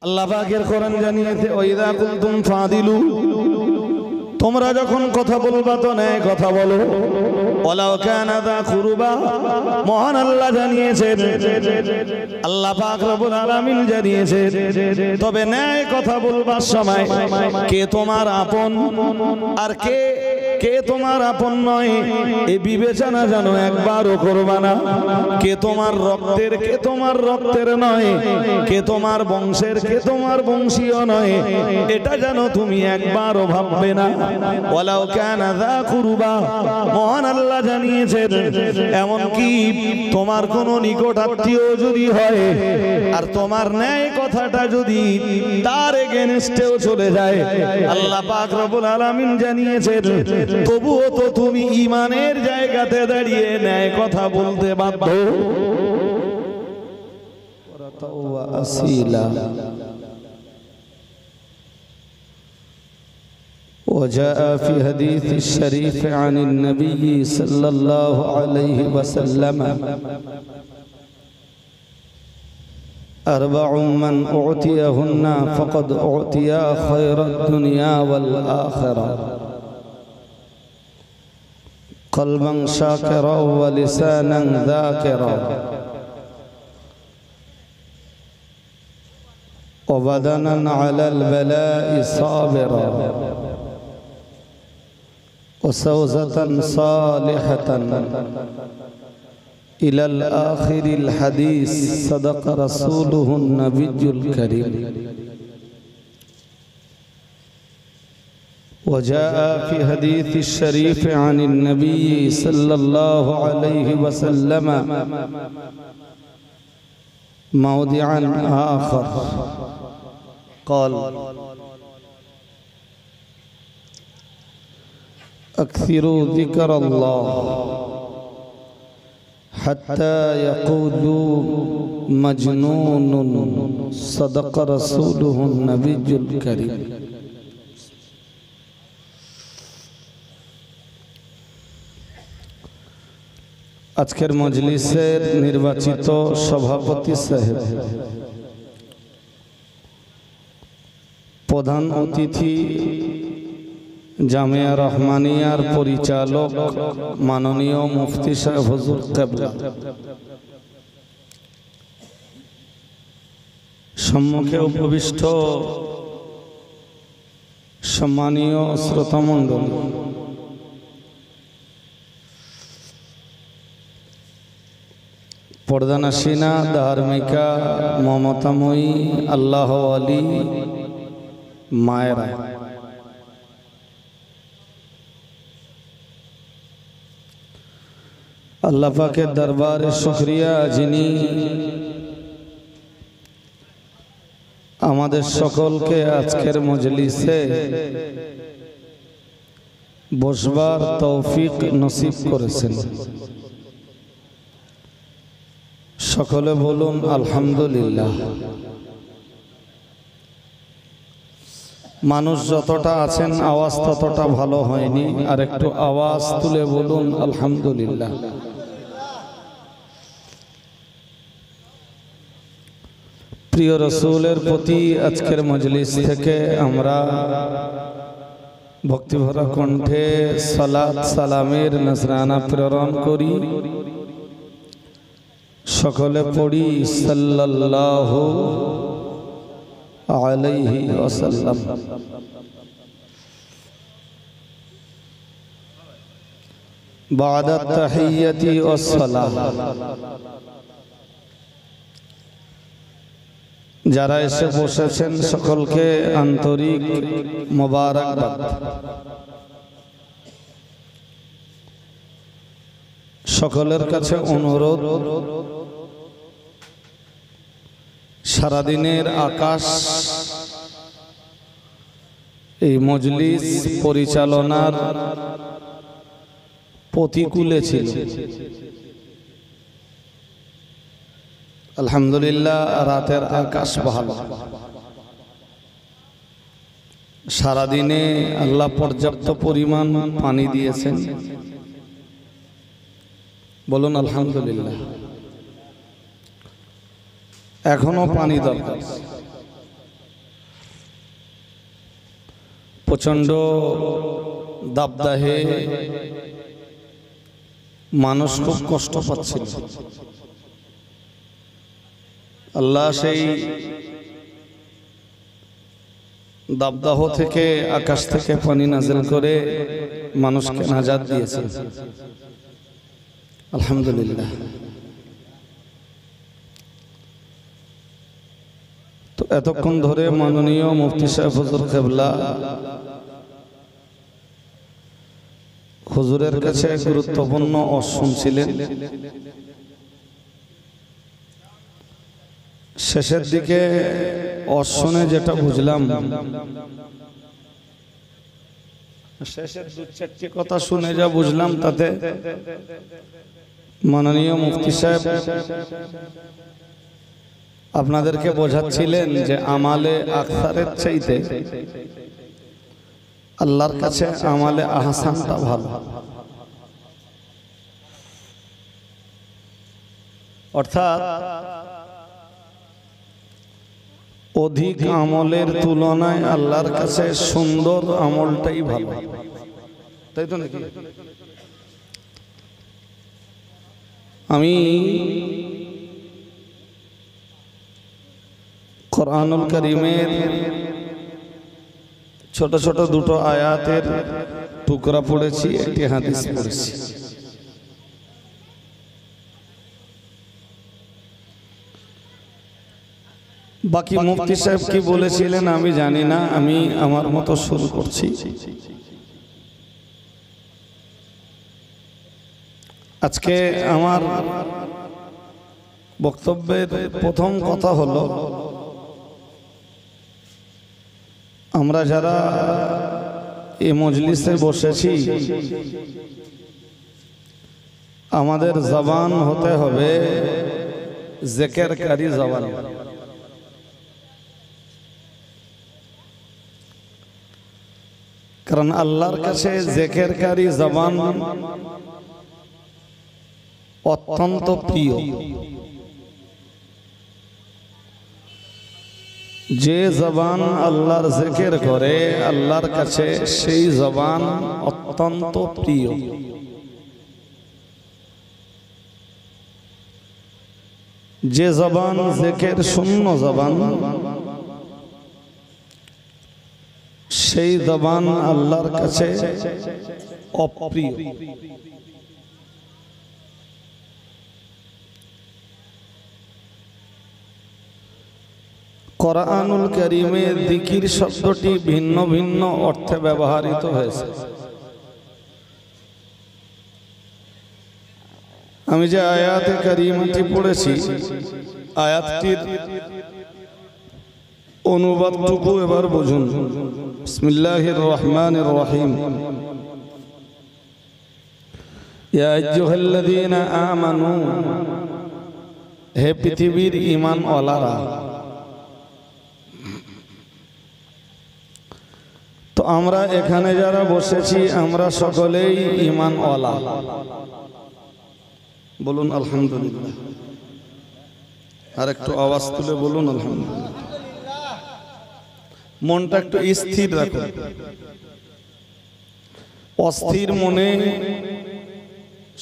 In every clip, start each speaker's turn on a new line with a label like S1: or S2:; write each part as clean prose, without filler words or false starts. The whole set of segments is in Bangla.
S1: আল্লাহ পাকের কোরআন জানিয়েছে ওয়াইদা কুনতুম ফাদিলু, তোমরা যখন কথা বলবা তো ন্যায় কথা বলো। ওয়ালাউ কানা যা কুরবা, মহান আল্লাহ জানিয়েছেন, আল্লাহ পাক রব্বুল আলামিন জানিয়েছেন, তবে ন্যায় কথা বলবার সময় কে তোমার আপন আর কে তোমার আপন নয় এই বিবেচনা যেন একবারও করবা না। কে তোমার রক্তের, কে তোমার রক্তের নয়, কে তোমার বংশের, কে তোমার বংশীয় নয়, এটা যেন তুমি একবারও ভাববে না। ওয়ালাউ কানা যা কুরবা, মহান আল্লাহ জানিয়েছেন, এমন কি তোমার কোন নিকট আত্মীয় যদি হয় আর তোমার ন্যায় কথাটা যদি তার এগেইনস্টেও চলে যায়, আল্লাহ পাক রব্বুল আলামিন জানিয়েছেন, তবুও তো তুমি ঈমানের জায়গাতে দাঁড়িয়ে ন্যায় কথা বলতে বাধ্য।
S2: وجاء في حديث الشريف عن النبي صلى الله عليه وسلم أربع من أعطيهن فقد أعطي خير الدنيا والآخرة قلبا شاكرا ولسانا ذاكرا وبدنا على البلاء صابرا وزوجة صالحة إلى الآخر الحديث صدق رسوله النبي الكريم وجاء في حديث الشريف عن النبي صلى الله عليه وسلم موضعا آخر قال أكثروا ذكر الله حتى يقولوا مجنون صدق رسوله النبي الكريم আজকের মজলিসের নির্বাচিত সভাপতি সাহেব, প্রধান অতিথি জামিয়া রহমানিয়ার পরিচালক মাননীয় মুফতি সাহেব হুজুর কিবলা, সম্মুখে উপবিষ্ট সম্মানীয় শ্রোতামণ্ডলী, পর্দানাসীনা, ধার্মিকা, মমতাময়ী, আল্লাহ আলী মায়েরা, আল্লাহ পাকের দরবারে শুকরিয়া যিনি আমাদের সকলকে আজকের মজলিসে বসবার তৌফিক নসিব করেছেন। সকলে বলুন আলহামদুলিল্লাহ। মানুষ যতটা আছেন আওয়াজ ততটা ভালো হয়নি, আর একটু আওয়াজ তুলে বলুন আলহামদুলিল্লাহ। প্রিয় রাসূলের প্রতি আজকের মজলিস থেকে আমরা ভক্তিভরা কণ্ঠে সালাত সালামের নজরানা প্রেরণ করি। সকলে পড়ি সাল্লাল্লাহু আলাইহি ওয়াসাল্লাম। বা'দা তাহিয়াতি ওয়াস সালাম। যারা এসে বসেছেন সকলকে আন্তরিক মোবারকবাদ। সকলের কাছে অনুরোধ, সারাদিনের আকাশ এই মজলিস পরিচালনার প্রতিকূলে ছিল। আলহামদুলিল্লাহ রাতের আকাশ ভালো। সারাদিনে আল্লাহ পর্যাপ্ত পরিমাণ পানি দিয়েছেন, বলুন আলহামদুলিল্লাহ। এখনো পানি দরকার। প্রচণ্ড দাবদাহে মানুষ খুব কষ্ট পাচ্ছিল। আল্লাহ সেই দাবদাহ থেকে আকাশ থেকে পানি নাজিল করে মানুষকে নাজাত দিয়েছেন, আলহামদুলিল্লাহ। তো এতক্ষণ ধরে মাননীয় মুফতি সাহেব হুজুর কেবলা হুজুরের কাছে গুরুত্বপূর্ণ ওয়াজ শুনছিলেন। শেষের দিকে ওয়াজ শুনে যেটা বুঝলাম, শেষের দু চারটি কথা শুনে যা বুঝলাম, তাতে মাননীয় মুফতি সাহেব আপনাদেরকে বোঝাচ্ছিলেন যে আমালে আকসারের চাইতে আল্লাহর কাছে আমালে আহসানটা ভালো। অর্থাৎ অধিক আমলের তুলনায় আল্লাহর কাছে সুন্দর আমলটাই ভালো, তাই তো নাকি? আমি কুরআনুল কারীমের ছোট ছোট দুটো আয়াতের টুকরা পড়েছি, একটি হাদিস পড়েছি। বাকি মুফতি সাহেব কি বলেছিলেন আমি জানি না, আমি আমার মতো শুরু করছি। আজকে আমার বক্তব্যের প্রথম কথা হলো, আমরা যারা এই মজলিসে বসেছি, আমাদের জবান হতে হবে জিকিরকারী জবান। কারণ আল্লাহর কাছে জিকিরকারী জবান অত্যন্ত প্রিয়। যে জবান আল্লাহর জিকির করে আল্লাহর কাছে, সেই জবান অত্যন্ত প্রিয়। যে জবান জিকির শূন্য জবান, সেই জবান আল্লাহর কাছে অপ্রিয়। কুরআনুল কারীমে যিকির শব্দটি ভিন্ন ভিন্ন অর্থে ব্যবহৃত হয়েছে। আমি যে আয়াতে কারীমাটি পড়েছি, আয়াতটির অনুবাদটুকু এবার বুঝুন। বিসমিল্লাহির রহমানির রহিম। ইয়া আইয়ুহাল্লাযীনা আমানু, হে পৃথিবীর ঈমানওয়ালারা। তো আমরা এখানে যারা বসেছি, আমরা সকলেই ঈমানওয়ালা। বলুন আলহামদুলিল্লাহ। আর একটু আওয়াজ তুলে বলুন আলহামদুলিল্লাহ। মনটা একটু স্থির রাখুন। অস্থির মনে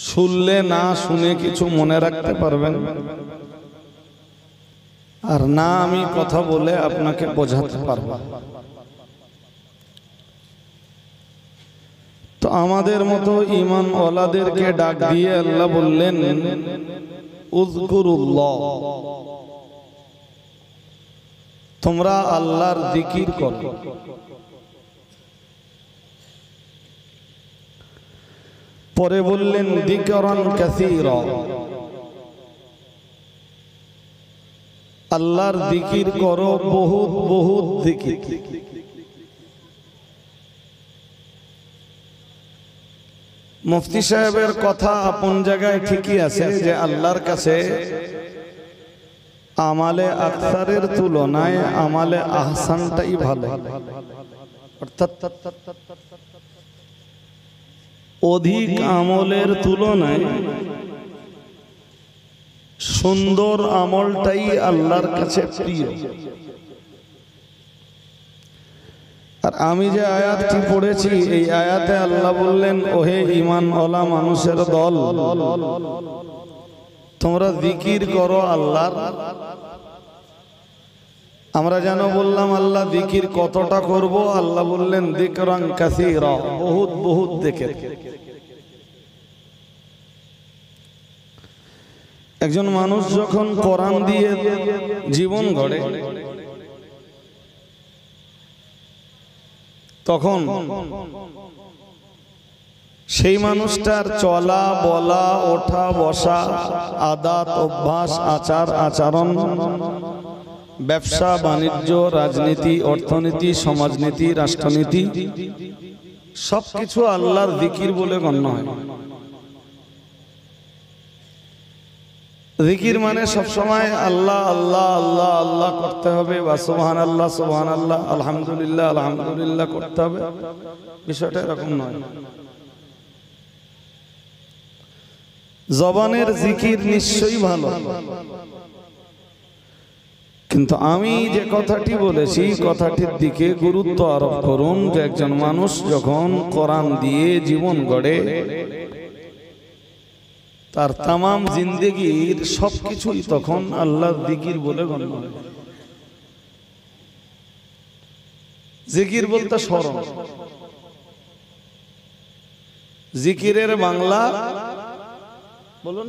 S2: শুনলে না শুনে কিছু মনে রাখতে পারবেন, আর না আমি কথা বলে আপনাকে বোঝাতে পারবো। তো আমাদের মতো ঈমানওয়ালাদেরকে ডাক দিয়ে আল্লাহ বললেন, উযকুরুল্লাহ, তোমরা আল্লাহর জিকির করো। পরে বললেন যিকরান কাসীরা, আল্লাহর জিকির করো, বহুত বহুত জিকির। মুফতি সাহেবের কথা আপন জায়গায় ঠিকই আছে যে আল্লাহর কাছে আমালে আকসারের তুলনায় আমালে আহসানটাই ভালো। অর্থাৎ অধিক আমলের তুলনায় সুন্দর আমলটাই আল্লাহর কাছে প্রিয়।
S1: আর আমি যে আয়াতটি পড়েছি এই আয়াতে আল্লাহ বললেন, ওহে ঈমানওয়ালা মানুষের দল, তোমরা জিকির করো আল্লাহর। আমরা যেন বললাম আল্লাহ জিকির কতটা করব, আল্লাহ বললেন যিকরান কাসীরা, বহুত বহুত জিকির। একজন মানুষ যখন কোরআন দিয়ে জীবন গড়ে তখন সেই মানুষটার চলা বলা ওঠা বসা আদাত অভ্যাস আচার আচরণ ব্যবসা বাণিজ্য রাজনীতি অর্থনীতি সমাজনীতি রাষ্ট্রনীতি সবকিছু আল্লাহর জিকির বলে গণ্য হয়। জিকির মানে সবসময় আল্লাহ আল্লাহ আল্লাহ আল্লাহ করতে হবে বা সুবহানাল্লাহ সুবহানাল্লাহ আলহামদুলিল্লাহ আলহামদুলিল্লাহ করতে হবে, বিষয়টা এরকম নয়। জবানের জিকির নিশ্চয়ই ভালো, কিন্তু আমি যে কথাটি বলেছি কথাটির দিকে গুরুত্ব আরোপ করুন যে একজন মানুষ যখন কোরআন দিয়ে জীবন গড়ে তার তামাম জিন্দেগির সবকিছুই তখন আল্লাহর জিকির বলে গণ্য হয়। জিকির বলতে স্মরণ, জিকিরের বাংলা বলুন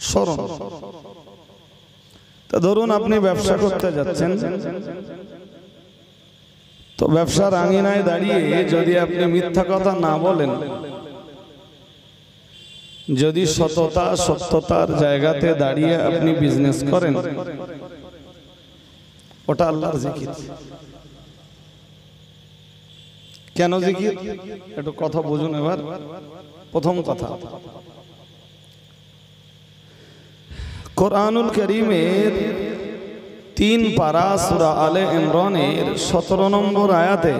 S1: স্মরণ। তা ধরুন আপনি ব্যবসা করতে যাচ্ছেন, তো ব্যবসার আঙিনায় দাঁড়িয়ে যদি আপনি মিথ্যা কথা না বলেন, যদি সততা সত্যতার জায়গাতে দাঁড়িয়ে আপনি বিজনেস করেন, ওটা আল্লাহর জিকির। কেন জিকির একটু কথা বুঝুন এবার। প্রথম কথা, কোরআনুল কারীমের 3 পারা সূরা আলে ইমরানের 17 নম্বর আয়াতে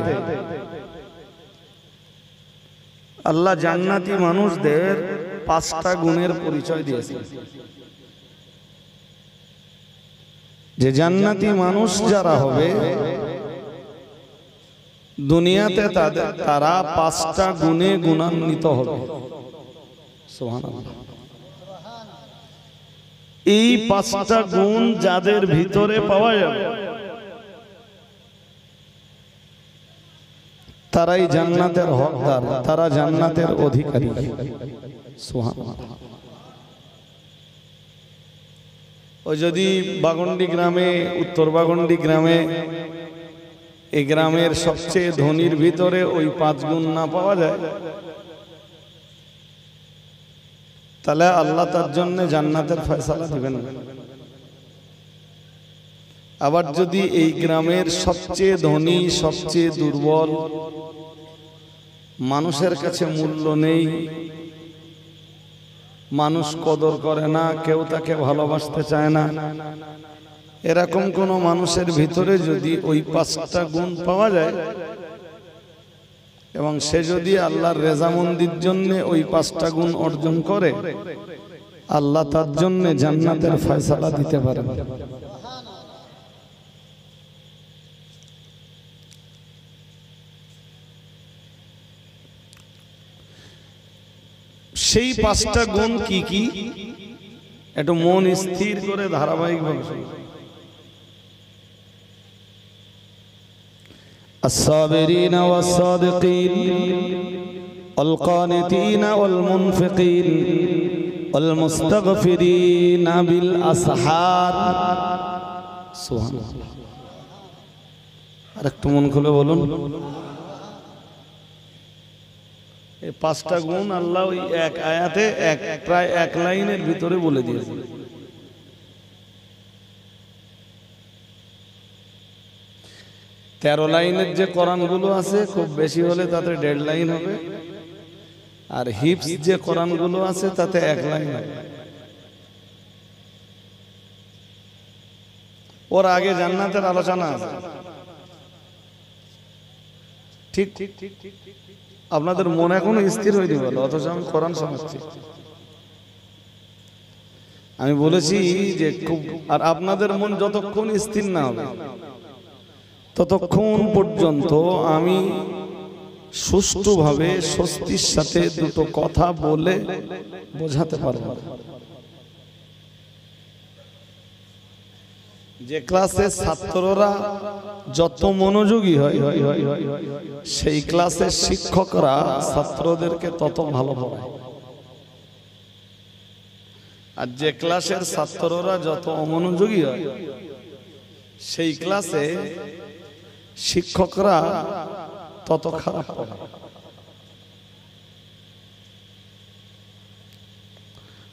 S1: আল্লাহ জান্নাতি মানুষদের 5টা গুণের পরিচয় দিয়েছেন। যে জান্নাতি মানুষ যারা হবে দুনিয়াতে তারা 5টা গুণে গুণান্বিত হবে। সুবহানাল্লাহ। এই 5টা গুণ যাদের ভিতরে পাওয়া যাবে তারাই জান্নাতের হকদার, তারা জান্নাতের অধিকারী। সুবহানাল্লাহ। ওই যদি বাগন্ডি গ্রামে, উত্তর বাগন্ডি গ্রামে, এই গ্রামের সবচেয়ে ধনীর ভিতরে ওই 5 গুণ না পাওয়া যায়, তাহলে আল্লাহ তার জন্য জান্নাতের ফয়সালা দিবেন না। আবার যদি এই গ্রামের সবচেয়ে ধনী, সবচেয়ে দুর্বল, মানুষের কাছে মূল্য নেই, মানুষ কদর করে না, কেউ তাকে ভালোবাসতে চায় না, এরকম কোন মানুষের ভিতরে যদি ওই 5টা গুণ পাওয়া যায় এবং সে যদি আল্লাহর রেজামন্দির জন্য ওই 5টা গুণ অর্জন করে, আল্লাহ তার জন্য জান্নাতের ফয়সালা দিতে পারেন। সেই 5টা গুণ কি কি একটু মন স্থির করে ধারাবাহিকভাবে শুনুন। الصابرين والصادقين والقانتين والمنفقين والمستغفرين بالأسحار। সুবহান আল্লাহ। আরেকটু মন খুলে বলুন। এই 5টা গুণ আল্লাহ ওই এক আয়াতে প্রায় 1 লাইনের ভিতরে বলে দিয়েছে। তেরো লাইনের যে কোরআনগুলো আছে খুব বেশি হলে তাতে 1.5 লাইন হবে, আর হিফজ যে কোরআনগুলো আছে তাতে 1 লাইন হবে। ওর আগে জান্নাতের আলোচনা আছে। ঠিক আপনাদের মন এখনো স্থির হয়নি বলো, অথচ আমি কোরআন শোনাচ্ছি। আমি বলেছি যে খুব, আর আপনাদের মন যতক্ষণ স্থির না হবে ততক্ষণ পর্যন্ত আমি সুষ্ঠুভাবে স্বস্তির সাথে দুটো কথা বলে বোঝাতে পারবো না। যে ক্লাসের ছাত্ররা যত মনোযোগী হয় সেই ক্লাসের শিক্ষকরা ছাত্রদেরকে তত ভালো পড়ায়, আর যে ক্লাসের ছাত্ররা যত অমনোযোগী হয় সেই ক্লাসে শিক্ষকরা তত খারাপ পড়ায়।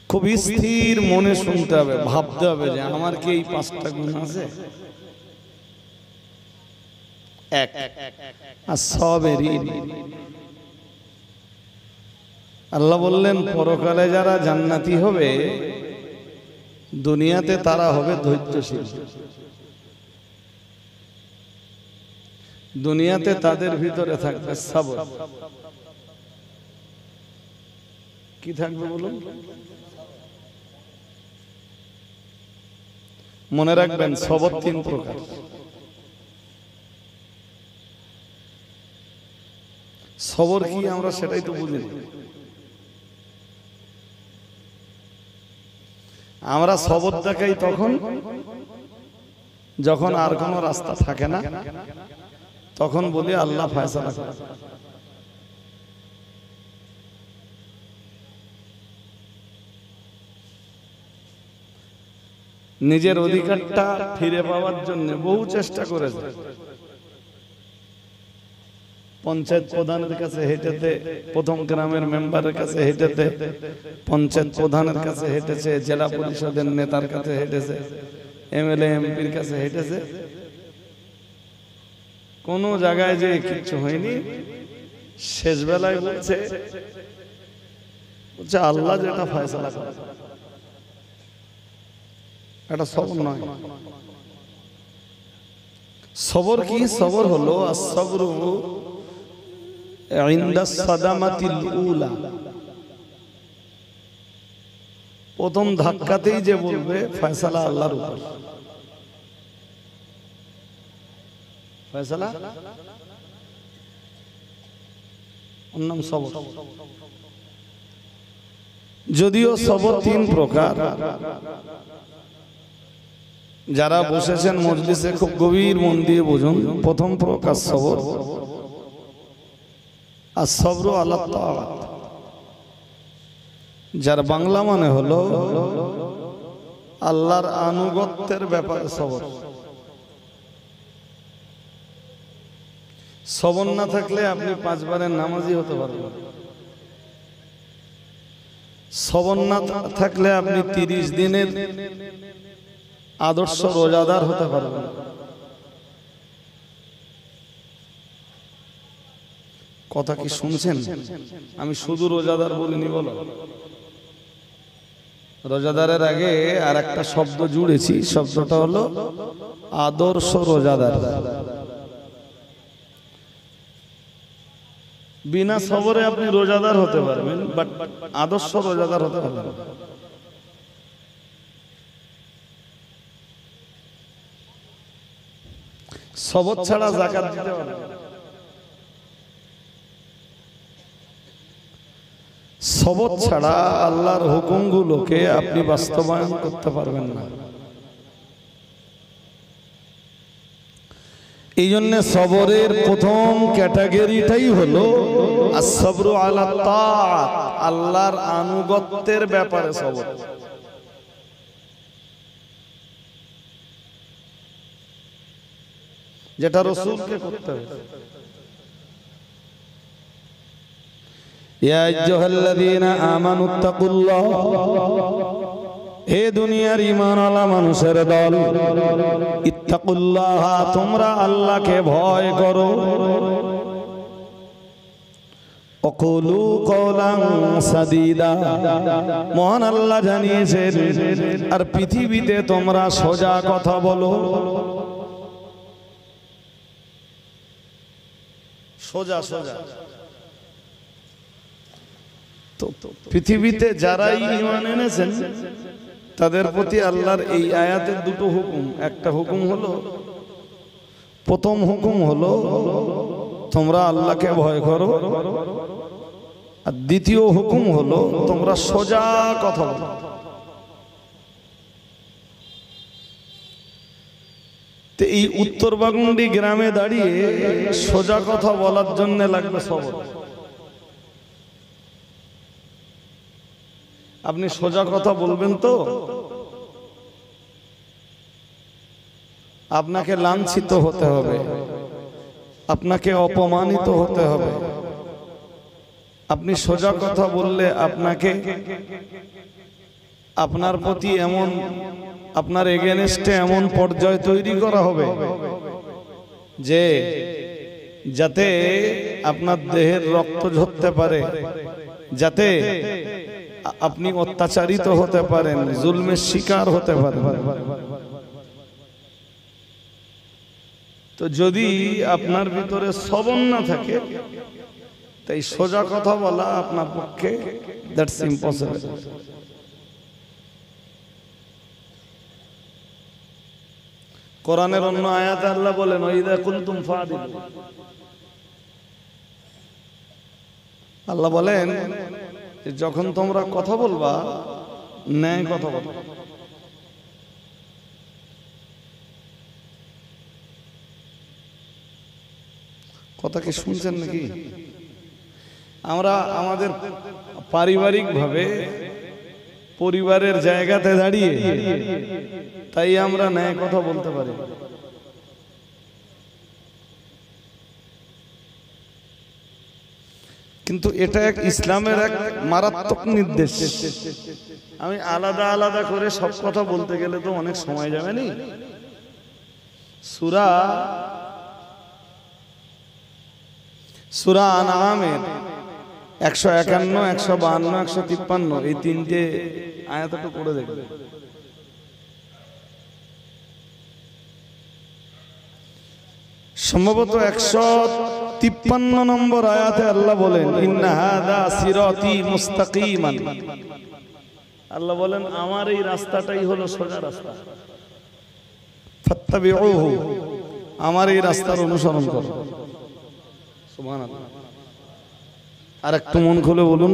S1: খুব স্থির মনে শুনতে হবে, ভাবতে হবে যে আমার কি এই 5টা গুণ আছে, এক আর সবেরই। আল্লাহ বললেন পরকালে যারা জান্নাতি হবে দুনিয়াতে তারা হবে ধৈর্যশীল। দুনিয়াতে তাদের ভিতরে থাকবে সবর। কি থাকবে বলুন? মনে রাখবেন সবর 3 প্রকার। সবর কি আমরা সেটাই তো বুঝি না। আমরা সবর দেখাই তখন যখন আর কোনো রাস্তা থাকে না, তখন বলি আল্লাহ ফয়সালা করে। নিজের অধিকারটা ফিরে পাওয়ার জন্য বহু চেষ্টা করেছে। পঞ্চায়েত প্রধানের কাছে হেঁটেতে, প্রথম গ্রামের মেম্বারের কাছে হেঁটেতে, পঞ্চায়েত প্রধানের কাছে হেঁটেছে, জেলা পরিষদের নেতার কাছে হেঁটেছে, এমএলএ এমপির কাছে হেঁটেছে, কোনো জায়গায় যে কিচ্ছু হয়নি। শেষ বেলায় বলছে আল্লাহ যেটা ফয়সালা করে। এটা সবর নয়। সবর কি? সবর হলো আসসাবরু ইনদা সাদামাতিল উলা। প্রথম ধাক্কাতেই যে বলবে ফয়সালা আল্লাহর উপর, ফয়সালা ওর নাম সবর। যদিও সবর 3 প্রকার। যারা বসেছেন মজলিসে খুব গভীর মন দিয়ে বুঝুন। প্রথম প্রকার সবর আসসাবরু আলা তাআত, যার বাংলা মানে হলো আল্লাহর আনুগত্যের ব্যাপারে সবর। সবর না থাকলে আপনি 5 বারের নামাজি হতে পারবেন। সবর না থাকলে আপনি 30 দিনের আদর্শ রোজাদার হতে পারবেন। কথা কি শুনছেন? আমি শুধু রোজাদার বলিনি বলো। রোজাদারের আগে আর একটা শব্দ জুড়েছি, শব্দটা হলো আদর্শ রোজাদার। বিনা সবরে আপনি রোজাদার হতে পারবেন, বাট আদর্শ রোজাদার হতে পারবেন। সবর ছাড়া যাকাত দিতে পারবেন। সবর ছাড়া আল্লাহর হুকুমগুলোকে আপনি বাস্তবায়ন করতে পারবেন না। এই জন্য সবরের প্রথম ক্যাটাগরিটাই হলো আসসাবরু আলা তাআত, আল্লাহর আনুগত্যের ব্যাপারে সবর। যেটা রাসূলকে করতে হবে। ইয়া আইয়ুহাল্লাযীনা আমানুত্তাকুল্লাহ, হে দুনিয়ার ঈমানওয়ালা মানুষের দল, ইত্তাকুল্লাহ, তোমরা আল্লাহকে ভয় করো। ওয়াকুলু কওলান সাদীদা, মহান আল্লাহ জানিয়েছেন আর পৃথিবীতে তোমরা সোজা কথা বলো। সোজা সোজা। তো পৃথিবীতে যারাই ঈমান এনেছেন তাদের প্রতি আল্লাহর এই আয়াতের 2টো হুকুম। একটা হুকুম হলো প্রথম হুকুম হলো তোমরা আল্লাহকে ভয় করো, আর দ্বিতীয় হুকুম হলো তোমরা সোজা কথা বলো। তো এই উত্তর বাগুন্ডি গ্রামে দাঁড়িয়ে সোজা কথা বলার জন্য লাগবে সবর। আপনি সোজা কথা বলবেন তো আপনাকে লাঞ্ছিত হতে হবে, আপনাকে অপমানিত হতে হবে। আপনি সোজা কথা বললে আপনাকে আপনার প্রতি এমন, আপনার এগেনস্টে এমন পর্যায় তৈরি করা হবে যে যাতে আপনার দেহের রক্ত ঝরতে পারে, যাতে আপনি অত্যাচারিত হতে পারেন, জুলমের শিকার হতে পারেন। তো যদি আপনার ভিতরে সবর না থাকে, তাই সোজা কথা বলা আপনার পক্ষে দ্যাটস ইম্পসিবল। কোরআনের অন্য আয়াতে আল্লাহ বলেন ওয়াইদা কুনতুম ফাদিলু, আল্লাহ বলেন যে যখন তোমরা কথা বলবা ন্যায় কথা বলো। কথা কি শুনছেন নাকি? আমরা আমাদের পারিবারিক ভাবে পরিবারের জায়গাতে দাঁড়িয়ে তাই আমরা ন্যায় কথা বলতে পারি। কিন্তু এটা এক ইসলামের এক মারাত্মক নির্দেশ। আমি আলাদা আলাদা করে সব কথা বলতে গেলে তো অনেক সময় যাবে নি। সূরা আনআমের 151, 152, 153 এই তিনটে আয়াতটা পড়ে দেখবেন। সম্ভবত 153 নম্বর আয়াতে আল্লাহ বলেন ইন্না হাযা সিরাতি মুস্তাকিমান। আল্লাহ বলেন আমার এই রাস্তাটাই হলো সোজা রাস্তা, ফাত্তাবিউহু, আমার এই রাস্তার অনুসরণ করো। সুবহানাল্লাহ। আর একটু মন খুলে বলুন।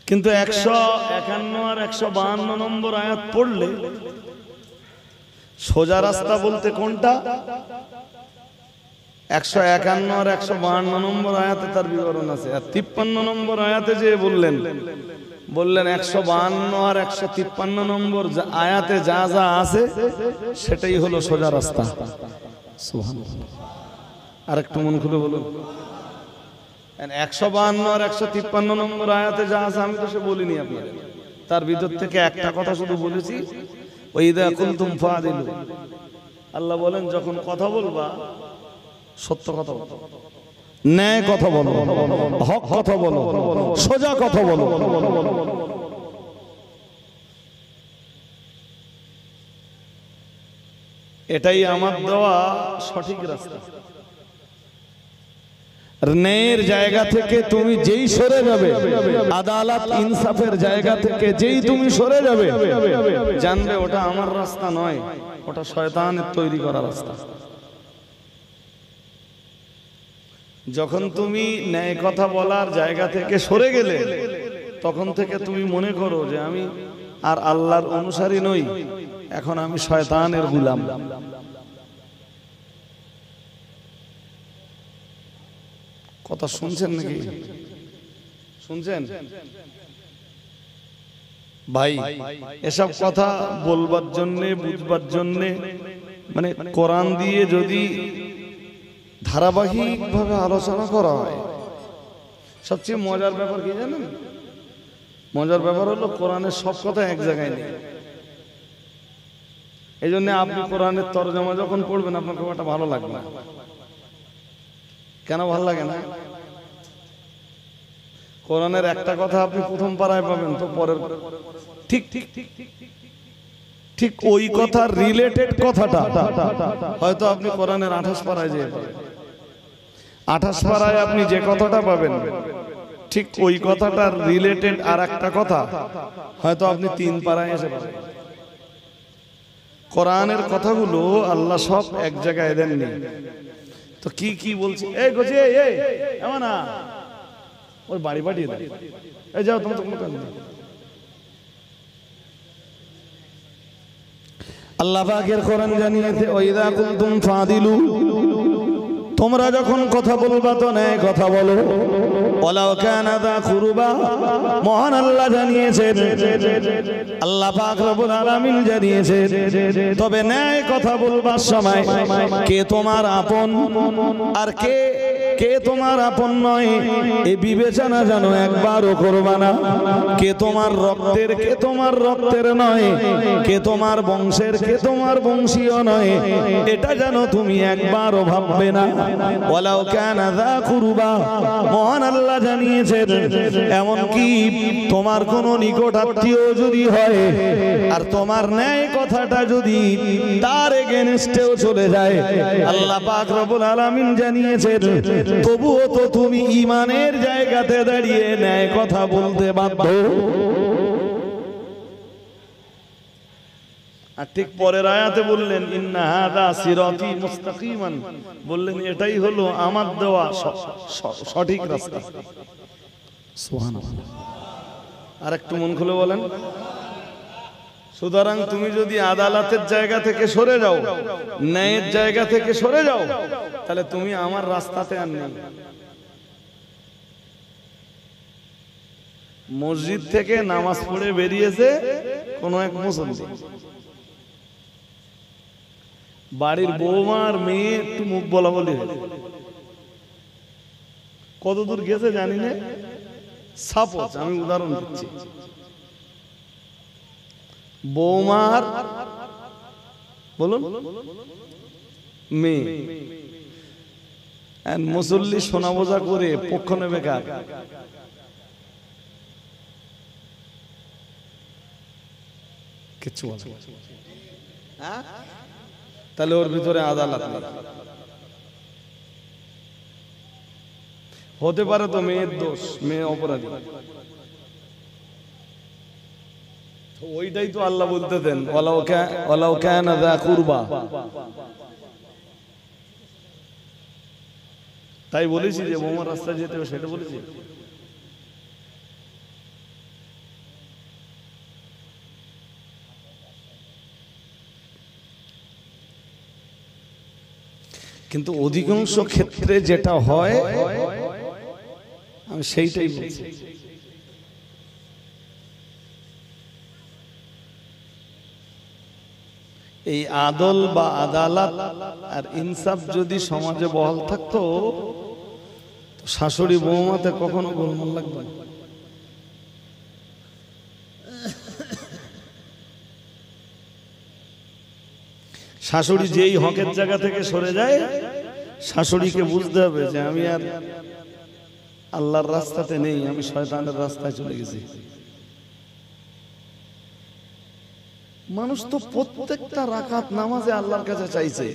S1: কিন্তু 151 আর 152 নম্বর আয়াত পড়লে সোজা রাস্তা বলতে কোনটা? 151 আর 152 নম্বর আয়াতে তার বিবরণ আছে। আর 53 নম্বর আয়াতে যে বললেন 152 আর 153 নম্বর আয়াতে যা যা আছে সেটাই হলো সোজা রাস্তা। সুবহানাল্লাহ। আর একটু মন খুলে বলুন। 152 আর 153 নম্বর আয়াতে যা আছে আমি তো সে বলিনি আপনাদের, তার ভিতর থেকে একটা কথা শুধু বলেছি, ওয়াইদা কুনতুম ফাদিলু। আল্লাহ বলেন যখন কথা বলবা সত্য কথা বলো, ন্যায় কথা বলো, হক কথা বলো, সোজা কথা বলো। এটাই আমার দেওয়া সঠিক রাস্তা। ন্যায়ের জায়গা থেকে তুমি যেই সরে যাবে, আদালত ইনসাফের জায়গা থেকে যেই তুমি সরে যাবে, জানবে ওটা আমার রাস্তা নয়, ওটা শয়তানের তৈরি করা রাস্তা। যখন তুমি ন্যায় কথা বলার জায়গা থেকে সরে গেলে তখন থেকে তুমি মনে করো যে আমি আর আল্লাহর অনুসারী নই, এখন আমি শয়তানের গোলাম। কথা শুনছেন নাকি? শুনছেন ভাই? এসব কথা বলবার জন্যে, বুঝবার জন্যে, মানে কোরআন দিয়ে যদি ধারাবাহিক ভাবে আলোচনা করা হয়, সবচেয়ে মজার ব্যাপার কি জানেন? মজার ব্যাপার হলো কোরআনের সব কথা এক জায়গায় নেই। এই জন্য আপনি কোরআনের তরজমা যখন পড়বেন আপনার খুব একটা ভালো লাগবে না। কেন ভালো লাগে না? কোরআনের একটা কথা আপনি প্রথম পারায় পাবেন, তো পরের ঠিক ঠিক ওই কথার রিলেটেড কথাটা হয়তো আপনি কোরআনের 28 পারায় যেয়ে পাবেন। 28 পারায় আপনি যে কথাটা পাবেন ঠিক ওই কথাটার রিলেটেড আর একটা কথা হয়তো আপনি 3 পারায় এসে পাবেন। কোরআনের কথাগুলো আল্লাহ সব এক জায়গায় দেননি তো কি কি বলছি এই গোছে এই এমন না ওর বাড়ি পাঠিয়ে দাও এই যাও তুমি তো আল্লাহ পাকের কোরআন জানিয়েছে ওয়াইদা কুনতুম ফাদিলু তোমরা যখন কথা বলবা তো ন্যায় কথা বলো ওয়ালাউ কানা যা কুরবা মহান আল্লাহ জানিয়েছেন আল্লাহ পাক রব্বুল আলামিন জানিয়েছেন তবে ন্যায় কথা বলবার সময় কে তোমার আপন আর কে তোমার আপন নয় এই বিবেচনা জানো একবারও করবা না কে তোমার রক্তের নয় কে তোমার বংশের কে তোমার বংশীয় নয় এটা জানো তুমি একবারও ভাববে না ওয়ালাউ কানা যা কুরবা মহান আল্লাহ জানিয়েছেন এমন কি তোমার কোন নিকট আত্মীয় যদি হয় আর তোমার ন্যায় কথাটা যদি তার এগেইনস্টেও চলে যায় আল্লাহ পাক রব্বুল আলামিন জানিয়েছেন তবুও তো তুমি ঈমানের জায়গাতে দাঁড়িয়ে ন্যায় কথা বলতে বাধ্য আর ঠিক পরের আয়াতে বললেন ইন্না হাযা সিরাতি মুস্তাকিমান বললেন এটাই হলো আমার দেওয়া সঠিক রাস্তা সুবহানাল্লাহ আর একটু মন খুলে বলেন সুতরাং তুমি যদি আদালতের জায়গা থেকে সরে যাও ন্যায়ের জায়গা থেকে সরে যাও তাহলে তুমি আমার রাস্তাতে আর নেই মসজিদ থেকে নামাজ পড়ে বেরিয়েছে কোন এক মুসল্লি বাড়ির বৌমার মেয়ে একটু মুখ বলা বলি কতদূর গেছে জানি না সাপোজ আমি উদাহরণ দিচ্ছি বৌমার বলুন মেয়ে মুসল্লি সোনা বোঝা করে পক্ষ নেবে কার কিছু তাহলে ওর ভিতরে আদালত হতে পারে তো মেয়ের দোষ মেয়ে অপরাধী ওইটাই তো আল্লাহ বলতে দেন ওয়ালাউ কানা যা কুরবা তাই বলেছি যে বৌমার রাস্তা যেতে হবে সেটা বলেছি কিন্তু অধিকাংশ ক্ষেত্রে যেটা হয় আমি সেইটাই বলছি এই আদল বা আদালত আর ইনসাফ যদি সমাজে বহাল থাকতো শাশুড়ি বৌমাতে কখনো গোলমাল লাগবে না শাশুড়ি যেই হকের জায়গা থেকে সরে যায় শাশুড়িকে বুঝতে হবে যে আমি আর আল্লাহর রাস্তাতে নেই আমি শয়তানের রাস্তায় চলে গেছি মানুষ তো প্রত্যেকটা রাকাত নামাজে আল্লাহর কাছে চাইছে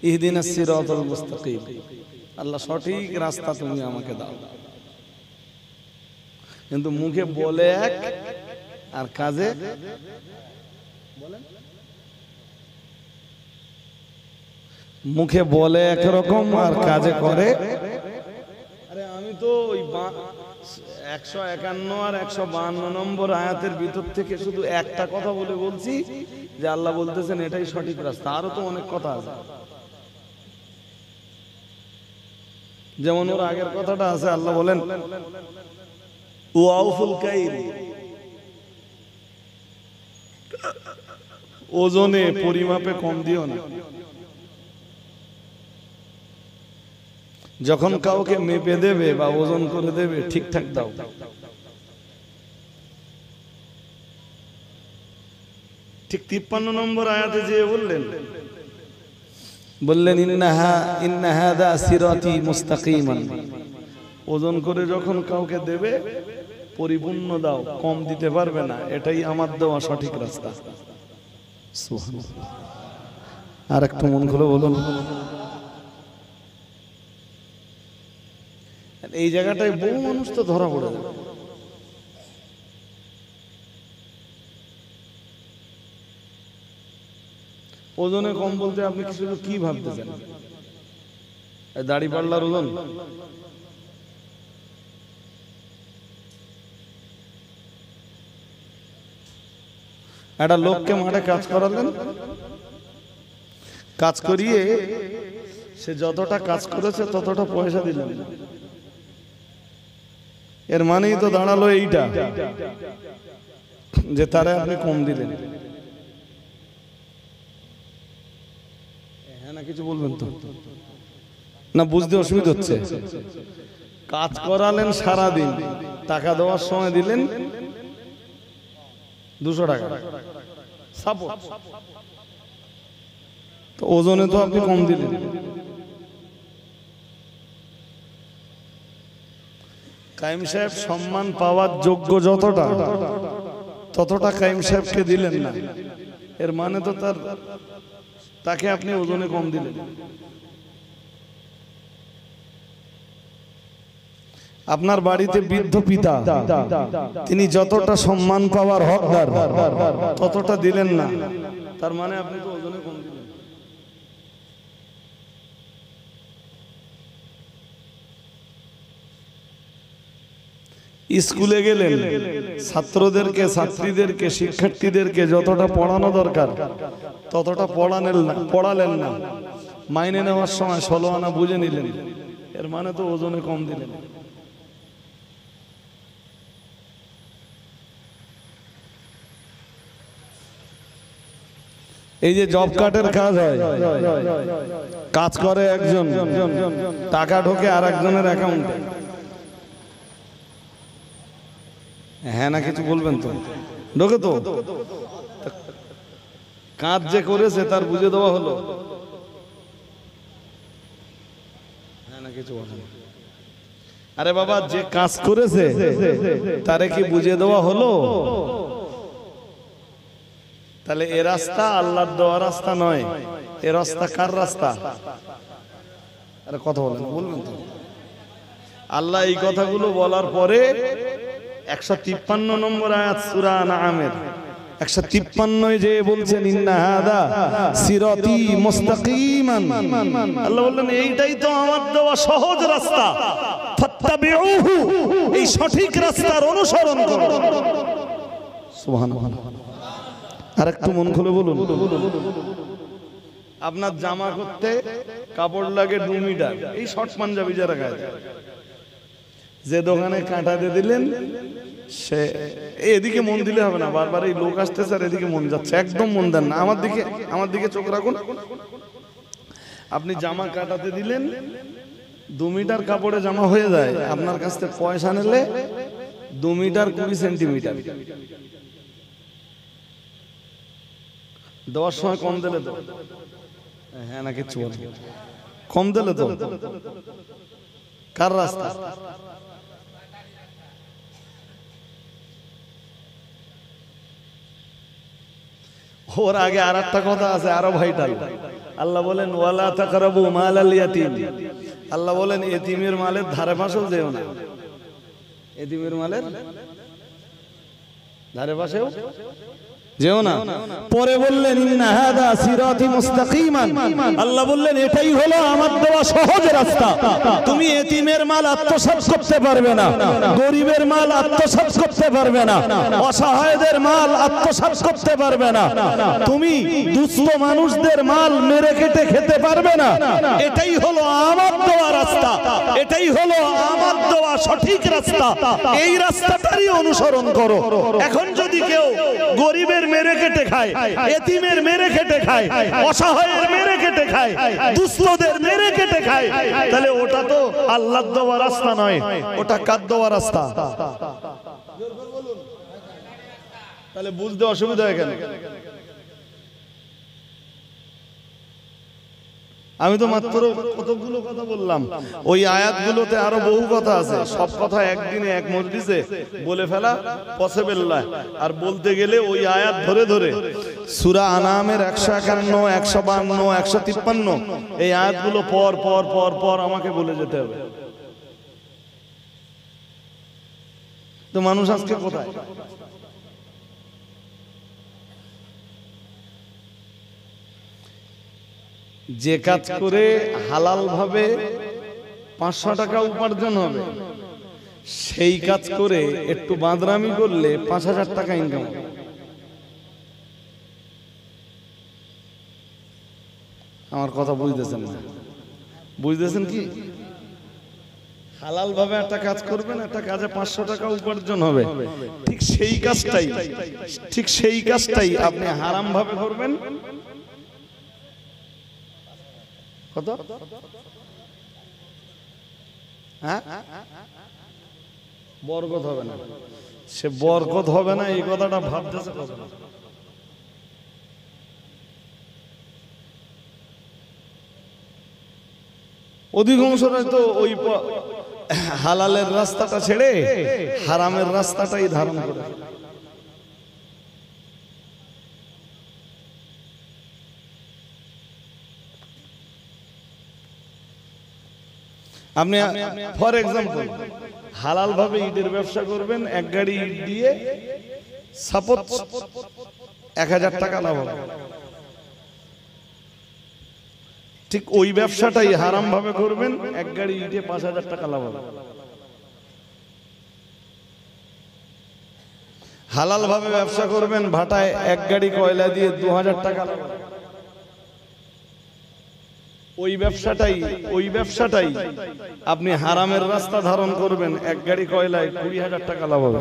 S1: ইহদিনাস সিরাতাল মুস্তাকিম আল্লাহ সঠিক রাস্তা তুমি আমাকে দাও কিন্তু মুখে বলে এক আর কাজে মুখে বলে একরকম আর কাজে করে আরে আমি তো ওই 151 আর 152 নম্বর আয়াতের ভিতর থেকে শুধু একটা কথা বলে বলছি যে আল্লাহ বলতেছেন এটাই সঠিক রাস্তা আরো তো অনেক কথা আছে যেমন ওর আগের কথাটা আছে আল্লাহ বলেন ওয়াউফুল কাইল ওজনে পরিমাপে কম দিও না যখন কাউকে মেপে দেবে বা ওজন করে দেবে ঠিকঠাক দাও ঠিক 53 নম্বর আয়াতে যে বললেন ইন্না হাযা সিরাতি মুস্তাকিমান ওজন করে যখন কাউকে দেবে পরিপূর্ণ দাও কম দিতে পারবে না এটাই আমার দেওয়া সঠিক রাস্তা সুবহানাল্লাহ আর একটু মন খুলে বলুন এই জায়গাটায় বহু মানুষ তো ধরা পড়ে যাবে ওজনে কম বলতে আপনি কিছু কি ভাবতেছেন? দাড়ি পাল্লার ওজন? একটা লোককে মাঠে কাজ করালেন, কাজ করিয়ে সে যতটা কাজ করেছে ততটা পয়সা দিলেন, এর মানেই তো দাঁড়ালো এইটা যে তারে আপনি কম দিলেন। হ্যাঁ না কিছু বলবেন তো? না বুঝতে অসুবিধা হচ্ছে? কাজ করালেন সারাদিন, টাকা দেওয়ার সময় দিলেন 200 টাকা, তো ওজনে তো আপনি কম দিলেন। কাইম সাহেব সম্মান পাওয়ার যোগ্য যতটা, ততটা কাইম সাহেবকে দিলেন না, এর মানে তো তাকে আপনি ওজনে কম দিলেন। আপনার বাড়িতে বৃদ্ধ পিতা, তিনি যতটা সম্মান পাওয়ার হকদার ততটা দিলেন না, তার মানে আপনি তো ওজনে কম দিলেন। স্কুলে গেলেন, ছাত্রদেরকে, ছাত্রীদেরকে, শিক্ষার্থীদেরকে যতটা পড়ানো দরকার ততটা পড়ালেন না, মাইনে নেওয়ার সময় 16 আনা বুঝে নিলেন, এর মানে তো ওজনে কম দিলেন। এই যে জব কার্ডের কাজ হয়, কাজ করে একজন, টাকা ঢোকে আর একজনের অ্যাকাউন্টে। হ্যাঁ না কিছু বলবেন তো? ঢোকে তো, কাজ যে করেছে তার বুঝে দেওয়া হলো। হ্যাঁ না কিছু বলেন? আরে বাবা, যে কাজ করেছে তারে কি বুঝে দেওয়া হলো? তাহলে এ রাস্তা আল্লাহর দেওয়া রাস্তা নয়, এ রাস্তা কার রাস্তা? আরে কথা বলবেন তো? আল্লাহ এই কথাগুলো বলার পরে 153 নম্বর আয়াত সূরা আনআমের 153 যে বলছেন ইন্না হাদা সিরাতি মুস্তাকিমান, আল্লাহ বললেন এইটাই তো আমার দেওয়া সহজ রাস্তা, ফাত্তাবিউহু, এই সঠিক রাস্তার অনুসরণ করুন। সুবহানাল্লাহ। আর একটু মন খুলে বলুন। আপনার জামা করতে কাপড় লাগে 2 মিটার, এই শর্ট পাঞ্জাবি যারা গায়ে, যে দোকানে কাঁটা দিয়ে দিলেন সে এদিকে মন দিলে হবে না, বারবার এই লোক আসতেছে আর এদিকে মন যাচ্ছে, একদম মন দেন না, আমার দিকে চোখ রাখুন। আপনি জামা কাটাতে দিলেন, 2 মিটার কাপড়ে জামা হয়ে যায়, আপনার কাছ থেকে পয়সা নিলে 2 মিটার 20 সেন্টিমিটার, দেওয়ার সময় কম দিলে তো? হ্যাঁ না কিছু কম দিলে তো? কার রাস্তা? ওর আগে আর একটা কথা আছে, আরো ভাইটাল। আল্লাহ বলেন ওয়ালা তাকরাবু মালাল ইয়াতীম, আল্লাহ বলেন এতিমের মালের ধারে পাশেও যেও না, এতিমের মালের ধারে পাশেও যেও না। পরে বললেন ইন্না হাদা সিরাতি মুস্তাকিমান, আল্লাহ বললেন এটাই হলো আমার দেওয়া সহজ রাস্তা। তুমি এতিমের মাল আত্মসাৎ করতে পারবে না, গরিবের মাল আত্মসাৎ করতে পারবে না, অসহায়দের মাল আত্মসাৎ করতে পারবে না, তুমি দুস্থ মানুষদের মাল মেরে কেটে খেতে পারবে না। এটাই হলো আমার দেওয়া রাস্তা, এটাই হলো আমার দেওয়া সঠিক রাস্তা, এই রাস্তাটারই অনুসরণ করো। এখন যদি কেউ গরিবের মেরে কেটে খায়, এতিমের মেরে কেটে খায়, অসহায়ের মেরে কেটে খায়, দুস্থদের মেরে কেটে খায়, তাহলে ওটা তো আল্লাহর দেওয়া রাস্তা নয়, ওটা কার দেওয়া রাস্তা? তাহলে বুঝতে অসুবিধা হয় কেন? আমি তো মাত্র কতগুলো কথা বললাম, ওই আয়াতগুলোতে আরো বহু কথা আছে, সব কথা একদিনে এক মজলিসে বলে ফেলা পসিবল নয়। আর বলতে গেলে ওই আয়াত ধরে ধরে সূরা আনামের 151, 152, 153 এই আয়াতগুলো পর পর পর পর আমাকে বলে যেতে হবে। তো মানুষ আজকে কোথায়? যে কাজ করে হালাল ভাবে 500 টাকা উপার্জন হবে, সেই কাজ করে একটু বাঁদরামি করলে 5000 টাকা ইনকাম হবে। আমার কথা বুঝতেছেন না? বুঝতেছেন কি? হালাল ভাবে একটা কাজ করবেন, একটা কাজে 500 টাকা উপার্জন হবে, ঠিক সেই কাজটাই আপনি হারাম ভাবে করবেন, কত? হ্যাঁ, বরকত হবে না। সে বরকত হবে না এই কথাটা ভাবতেছে কত? অধিকাংশরা তো ওই হালালের রাস্তাটা ছেড়ে হারামের রাস্তাটাই ধারণ করে। আপনি ফর এক্সাম্পল হালাল ভাবে ইটের ব্যবসা করবেন, এক গাড়ি ইট দিয়ে সাপোজ 1000 টাকা লাভ হবে। ঠিক ওই ব্যবসাটাই হারাম ভাবে করবেন, এক গাড়ি ইটে 5000 টাকা লাভ হবে। হালাল ভাবে ব্যবসা করবেন, ভাটায় এক গাড়ি কয়লা দিয়ে 2000 টাকা লাভ হবে। ওই ব্যবসাটাই আপনি হারামের রাস্তা ধারণ করবেন, এক গাড়ি কয়লায় 20000 টাকা লাভ হবে।